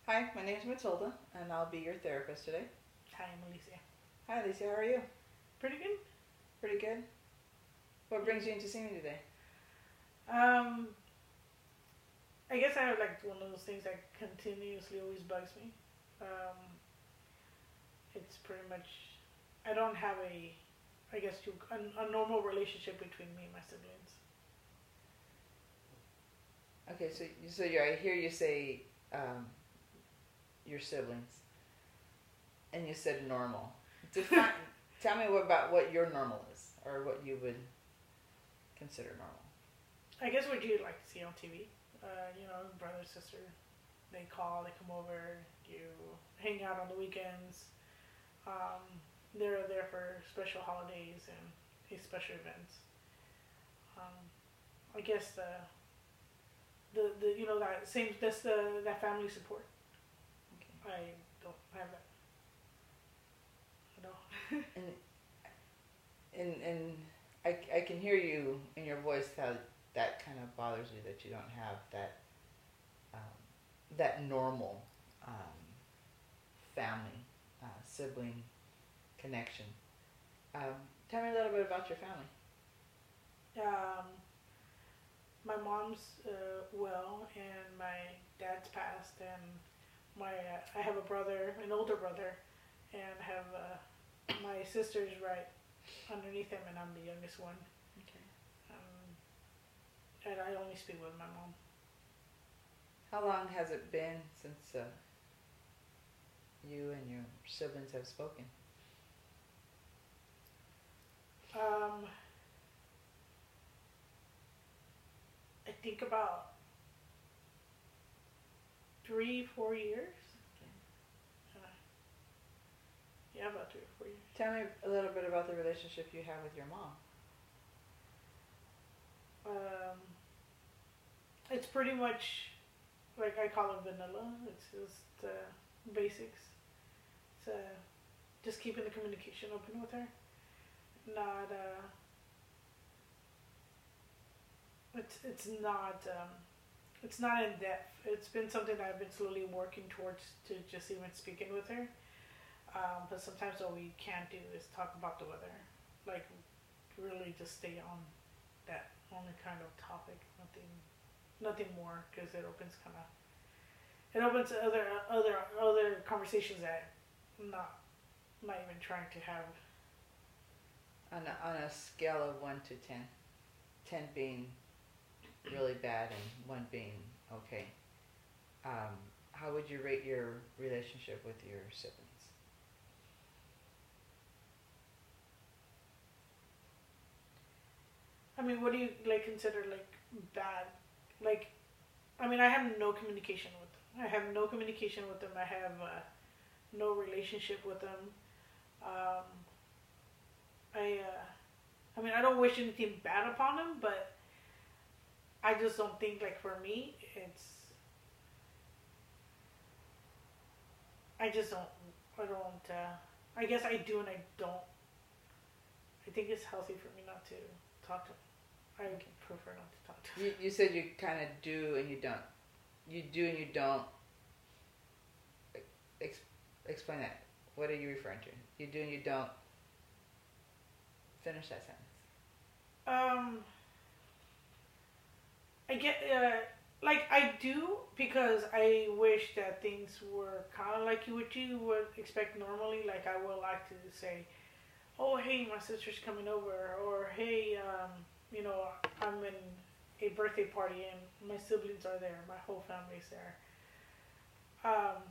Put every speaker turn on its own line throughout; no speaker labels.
Hi, my name is Matilda, and I'll be your therapist today.
Hi, I'm Alicia.
Hi, Alicia. How are you?
Pretty good.
Pretty good. What brings you in to see me today?
Um, I guess I have like one of those things that continuously always bugs me. Um, it's pretty much I don't have a normal relationship between me and my siblings.
Okay, I hear you say um, your siblings, and you said normal. Define. Tell me about what your normal is, or what you would consider normal.
I guess what you like to see on TV. Brother, sister, they call, they come over, you hang out on the weekends. Um, they're there for special holidays and special events. Um, I guess the that same that's the that family support.
Okay.
I don't have that. No.
And I can hear you in your voice how that kind of bothers you that you don't have that normal family sibling connection. Tell me a little bit about your family.
um, my mom's well, and my dad's passed, and I have a brother, an older brother, and have my sister's right underneath him, and I'm the youngest one.
Okay.
Um, and I only speak with my mom.
How long has it been since you and your siblings have spoken?
Um, I think about 3-4 years.
Okay.
Uh, yeah, about 3 or 4 years.
Tell me a little bit about the relationship you have with your mom.
Um, it's pretty much like I call it vanilla. It's just basics. It's just keeping the communication open with her. Not it's not in depth. It's been something that I've been slowly working towards to just even speaking with her. But sometimes all we can't do is talk about the weather, like really just stay on that only kind of topic. Nothing more, because it opens other conversations that not not even trying to have.
On a scale of 1 to 10, 10 being really bad and 1 being okay, how would you rate your relationship with your siblings?
I mean, what do you like consider like bad? Like, I mean, I have no communication with them. I have no communication with them. I have no relationship with them. Um, I mean, I don't wish anything bad upon them, but I just don't think like for me, I just don't. I don't. I guess I do and I don't. I think it's healthy for me not to talk to them. I prefer not to talk to them.
You said you kind of do and you don't. You do and you don't. Ex- Explain that. What are you referring to? You do and you don't. Finish that sentence.
I get like I do, because I wish that things were kind of like what you would expect normally. Like I would like to say, "Oh, hey, my sister's coming over," or "Hey, I'm in a birthday party and my siblings are there, my whole family's there." Um,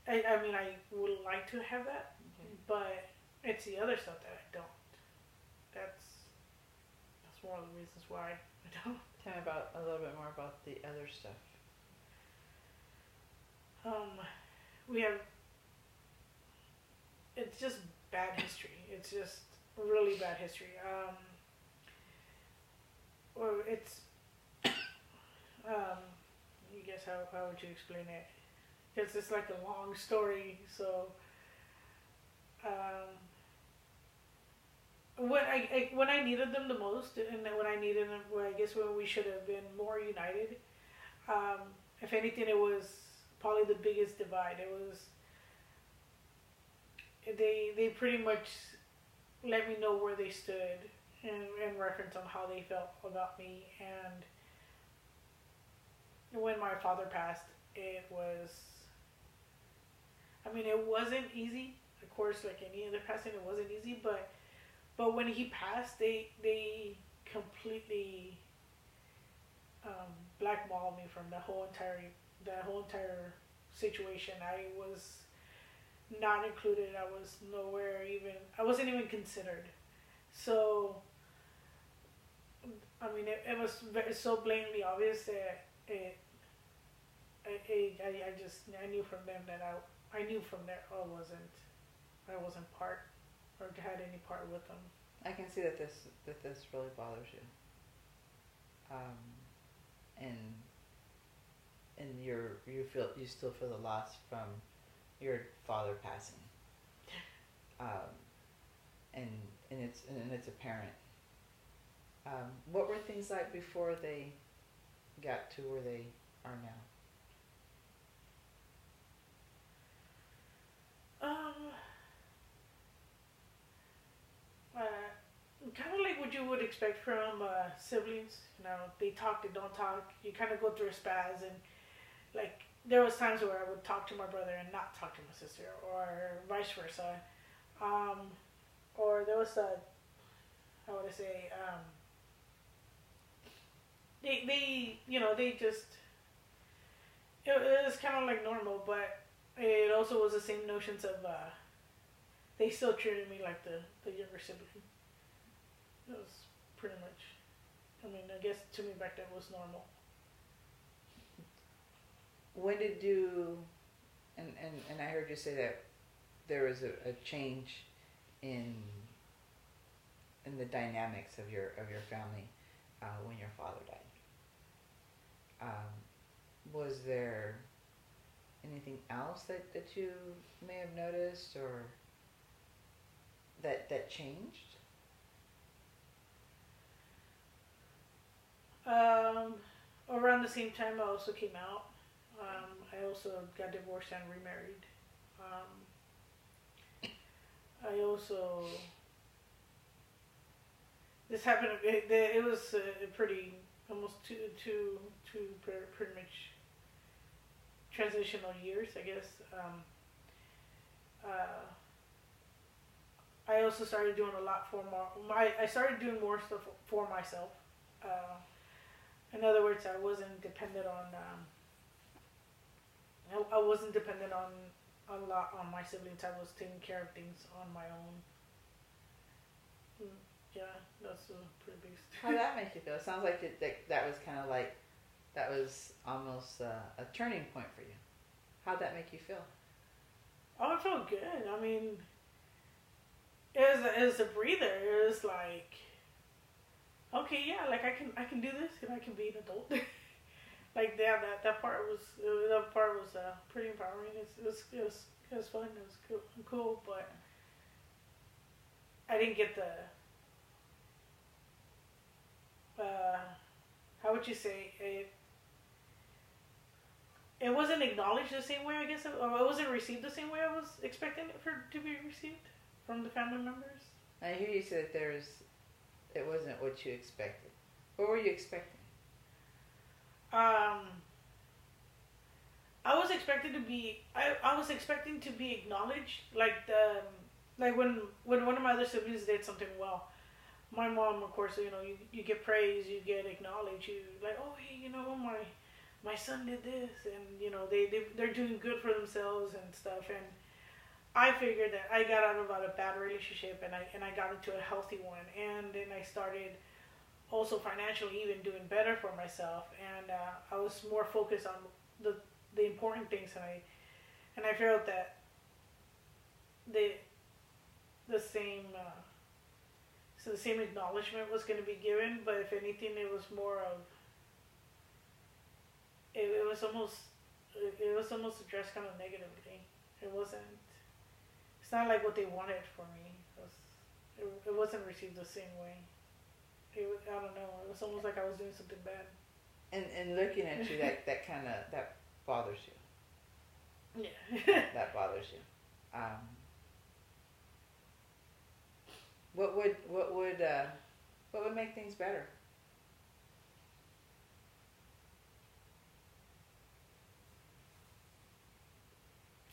I mean, I would like to have that,
Okay.
but it's the other stuff that I don't. That's one of the reasons why I don't.
Tell me about a little bit more about the other stuff.
We have. It's just bad history. It's just really bad history. Or it's. You guess how would you explain it? Because it's like a long story. So. Um, when I needed them the most, and when I needed them, well, I guess when we should have been more united. If anything, it was probably the biggest divide. It was they pretty much let me know where they stood in reference on how they felt about me. And when my father passed, it was, I mean, it wasn't easy. Of course, like any other passing, it wasn't easy. But when he passed, they completely blackballed me from that whole entire situation. I was not included. I was nowhere even. I wasn't even considered. So, I mean, it was so blatantly obvious that I knew from them that I knew from there I wasn't part or had any part with them.
I can see that this really bothers you. And you still feel the loss from your father passing. And it's apparent. What were things like before they got to where they are now?
Kind of like what you would expect from siblings. You know, they talk, they don't talk. You kind of go through a spaz, and like there was times where I would talk to my brother and not talk to my sister, or vice versa. Or there was how would I say? They you know, they just it was kind of like normal, but it also was the same notions of they still treated me like the younger sibling. It was pretty much, I mean, I guess to me back then was normal.
When did you, and I heard you say that there was a change in the dynamics of your family when your father died. Was there anything else that you may have noticed or that changed?
Around the same time, I also came out. I also got divorced and remarried. I also, this happened. It was a pretty almost two pretty much transitional years, I guess. I also started doing a lot I started doing more stuff for myself. In other words, I wasn't dependent on. I wasn't dependent on a lot on my siblings. I was taking care of things on my own. Yeah, that's pretty big.
How did that make you feel? It sounds like that was kind of like that was almost a turning point for you. How'd that make you feel?
Oh, it felt good. I mean, it was a breather. It was like, okay, yeah, like I can do this and I can be an adult. Like that part was pretty empowering. It was fun. It was cool, but I didn't get the how would you say it wasn't acknowledged the same way, I guess, or it wasn't received the same way I was expecting it to be received from the family members.
I hear you say that it wasn't what you expected. What were you expecting?
I was expecting to be acknowledged, like when one of my other siblings did something well. My mom, of course, you know, you get praise, you get acknowledged, you like, oh, hey, you know, my son did this, and you know they're doing good for themselves and stuff. And I figured that I got out of a bad relationship and I got into a healthy one, and then I started also financially even doing better for myself, and I was more focused on the important things, and I felt that the same acknowledgement was going to be given, but if anything, it was more of it was almost addressed kind of negatively. It's not like what they wanted for me. It wasn't received the same way. I don't know. It was almost like I was doing something bad.
And looking at you, that bothers you. that bothers you. What would what would make things better?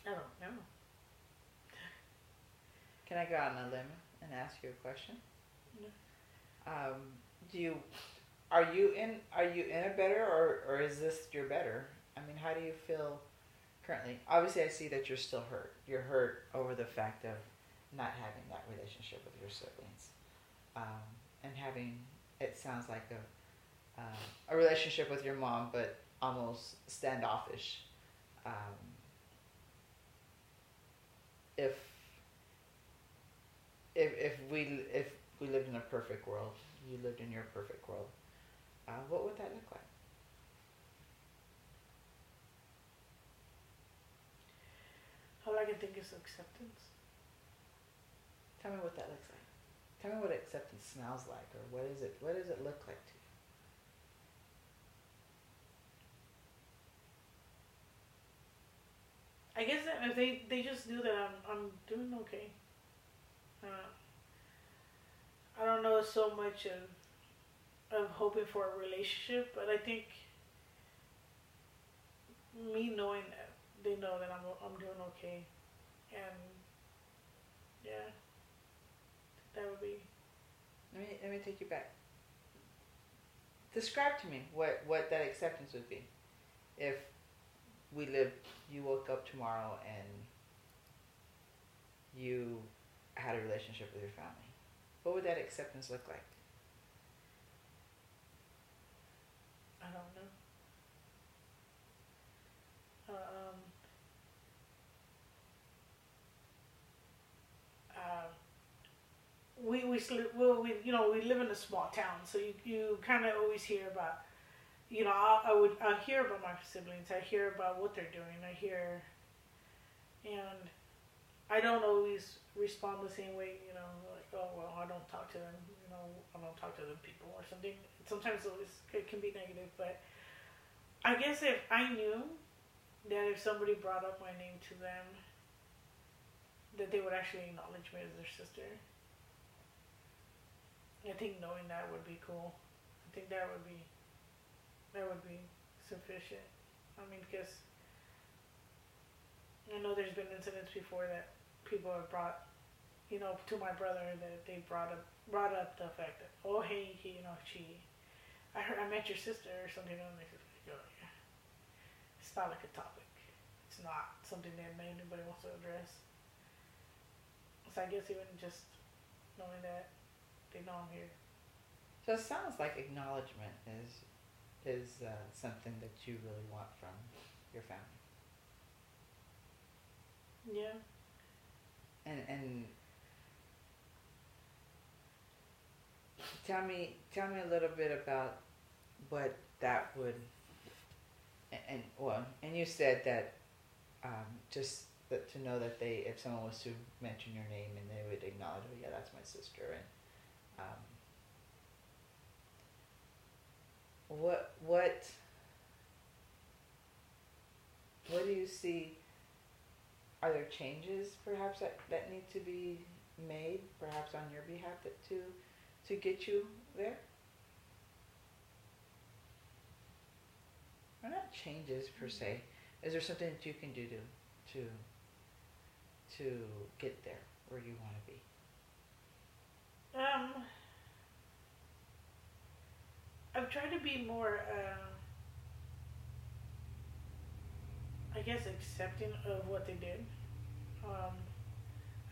I don't know.
Can I go out on a limb and ask you a question?
No.
Um, do you are you in a better, or is this your better? I mean, how do you feel currently? Obviously, I see that you're still hurt. You're hurt over the fact of not having that relationship with your siblings, and having, it sounds like a relationship with your mom, but almost standoffish. Um, if if we lived in a perfect world, you lived in your perfect world, what would that look like?
All I can think is acceptance.
Tell me what that looks like. Tell me what acceptance smells like, or what is it? What does it look like to
I guess that if they just knew that I'm doing okay. Uh, I don't know so much of hoping for a relationship, but I think me knowing that they know that I'm doing okay, and yeah, that would be.
Let me take you back. Describe to me what that acceptance would be. If we lived, you woke up tomorrow and you had a relationship with your family, what would that acceptance look like?
I don't know. Um, uh, we you know, we live in a small town, so you kind of always hear about, you know, I hear about my siblings. I hear about what they're doing. I hear, and I don't always respond the same way. You know, like, oh well, I don't talk to them. You know, I don't talk to them people or something. Sometimes it can be negative, but I guess if I knew that if somebody brought up my name to them, that they would actually acknowledge me as their sister. I think knowing that would be cool. I think that would be sufficient. I mean, because I know there's been incidents before that people have brought, you know, to my brother, that they brought up the fact that, oh hey, you know, I met your sister or something, and they said, oh, yeah. It's not like a topic. It's not something that anybody wants to address. So I guess even just knowing that they know I'm here.
So it sounds like acknowledgement is something that you really want from your family.
Yeah.
And tell me a little bit about what that would, and well, and you said that just that to know that they, if someone was to mention your name and they would acknowledge, oh yeah, that's my sister, and what do you see? Are there changes perhaps that need to be made, perhaps on your behalf, to get you there? Or not changes per se. Is there something that you can do to get there where you want to be?
I've tried to be more, I guess, accepting of what they did. Um,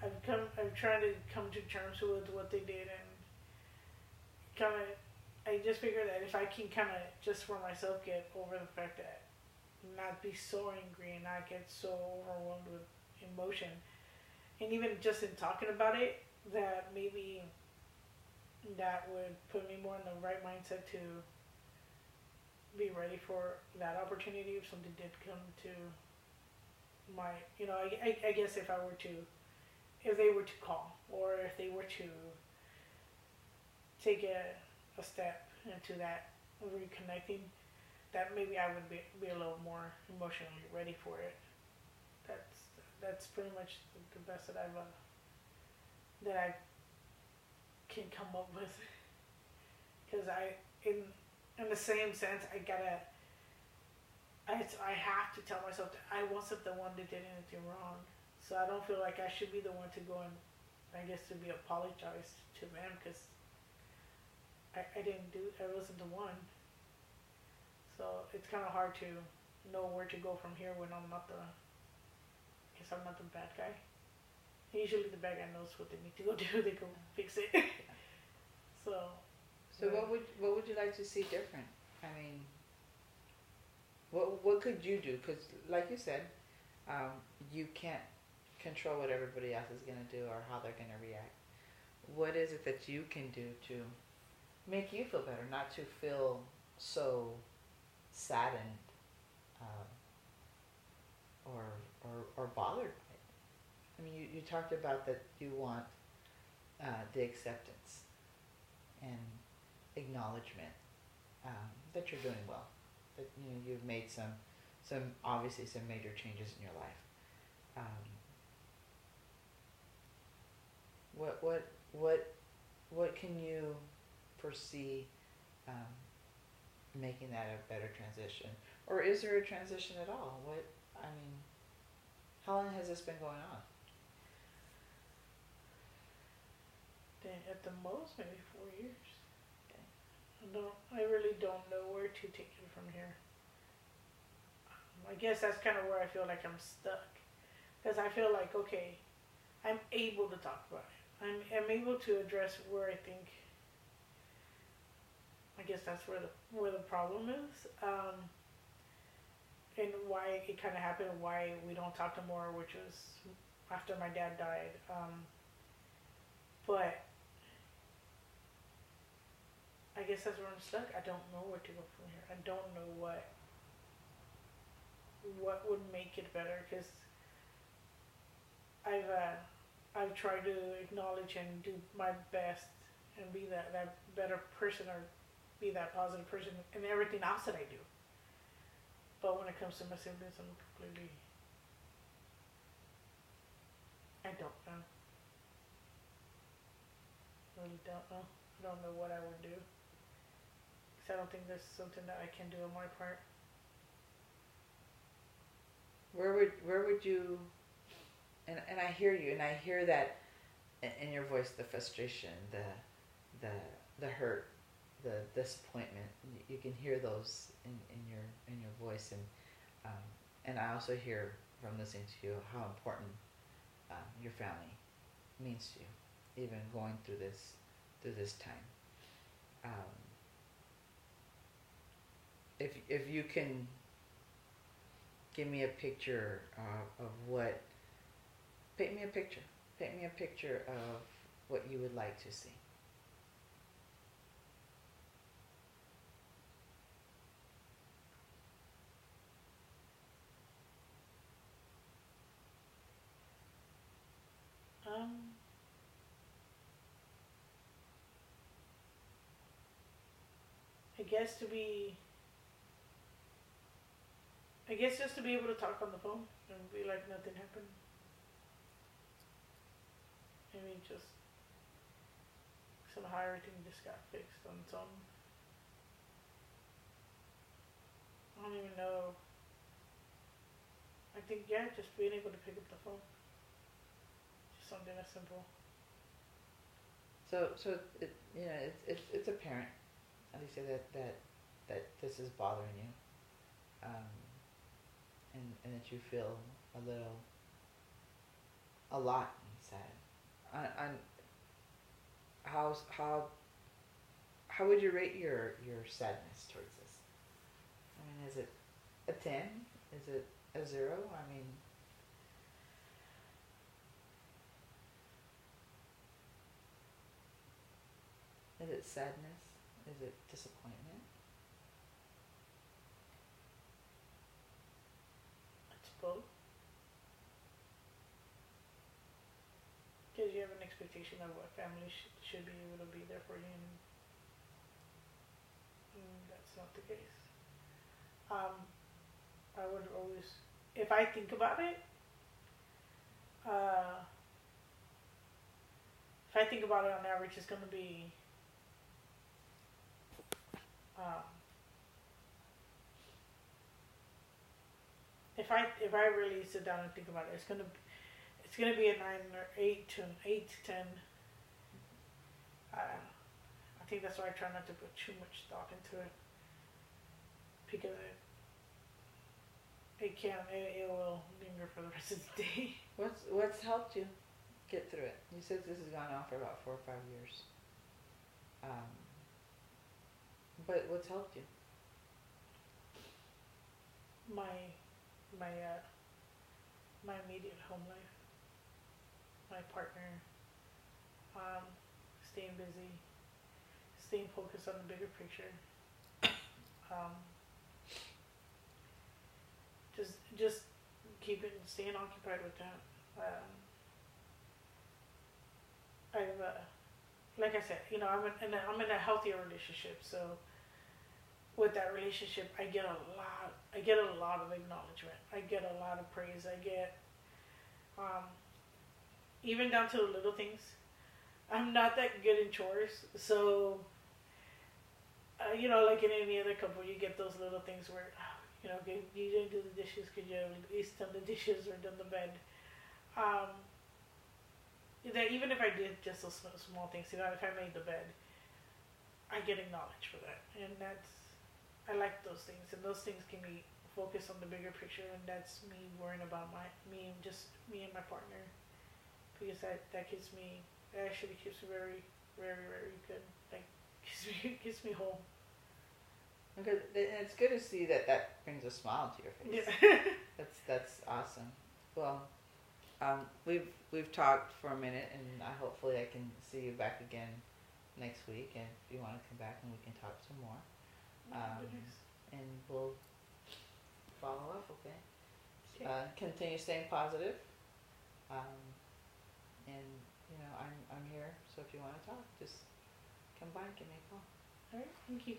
I've tried to come to terms with what they did, and kind of, I just figure that if I can kind of just for myself get over the fact that not be so angry and not get so overwhelmed with emotion, and even just in talking about it, that maybe that would put me more in the right mindset to be ready for that opportunity if something did come to my, you know, I guess if they were to call, or if they were to take a step into that reconnecting, that maybe I would be a little more emotionally ready for it. that's pretty much the best that I can come up with. Because in the same sense, I have to tell myself that I wasn't the one that did anything wrong. So I don't feel like I should be the one to go and, I guess, to be apologized to them, because I wasn't the one. So it's kind of hard to know where to go from here when I guess I'm not the bad guy. Usually the bad guy knows what they need to go do. They go fix it. So
what would you like to see different? I mean, what could you do? Because like you said, you can't control what everybody else is gonna do or how they're gonna react. What is it that you can do to make you feel better, not to feel so saddened or bothered by it? I mean, you talked about that you want the acceptance and acknowledgement that you're doing well, that you've made some obviously some major changes in your life. What can you foresee making that a better transition, or is there a transition at all? How long has this been going on?
then at the most maybe 4 years. I really don't know where to take it from here. I guess that's kind of where I feel like I'm stuck, because I feel like, okay, I'm able to talk about it. I'm able to address where I think. I guess that's where the problem is, and why it kind of happened, and why we don't talk no more, which was after my dad died. But I guess that's where I'm stuck. I don't know where to go from here. I don't know what would make it better, because I've tried to acknowledge and do my best and be that better person, or be that positive person in everything else that I do. But when it comes to my siblings, I'm completely, I don't know. I really don't know. I don't know what I would do, because I don't think there's something that I can do on my part.
Where would you? And I hear you, and I hear that in your voice, the frustration, the hurt, the disappointment. You can hear those in your voice, and I also hear from listening to you how important your family means to you, even going through this time. If you can give me a picture of what, paint me a picture of what you would like to see.
I guess just to be able to talk on the phone and be like nothing happened. Maybe just somehow everything just got fixed on its own. I don't even know. I think, yeah, just being able to pick up the phone. Just something as simple.
So it's apparent, Alicia, that this is bothering you, and that you feel a lot inside. On how would you rate your sadness towards this? I mean, is it a 10? Is it a 0? I mean, is it sadness? Is it disappointment?
It's both. Because you have an expectation of what family should be able to be there for you, and that's not the case. I would always, if I think about it, Uh, if I think about it on average, it's gonna be um, if I really sit down and think about it, it's gonna be a 9 or 8 to 10. I think that's why I try not to put too much thought into it because it will linger for the rest of the day.
What's helped you get through it? You said this has gone on for about 4 or 5 years. But what's helped you?
My my immediate home life, my partner, staying busy, staying focused on the bigger picture, um, just staying occupied with that. I've like I said, I'm in a healthier relationship, so with that relationship, I get a lot of acknowledgement. I get a lot of praise. I get even down to the little things. I'm not that good in chores, so like in any other couple, you get those little things where okay, you didn't do the dishes because you have at least done the dishes or done the bed. That even if I did just those small things, if I made the bed, I get acknowledged for that, and I like those things, and those things can be focused on the bigger picture, and that's me worrying about me and my partner, because that actually keeps me very, very, very good. Like keeps me whole.
Okay, it's good to see that brings a smile to your face.
Yeah.
That's awesome. Well, we've talked for a minute, and hopefully I can see you back again next week, and if you want to come back and we can talk some more. And we'll follow up, okay? Continue staying positive. And I'm here, so if you want to talk, just come by and give me a call.
All right, thank you.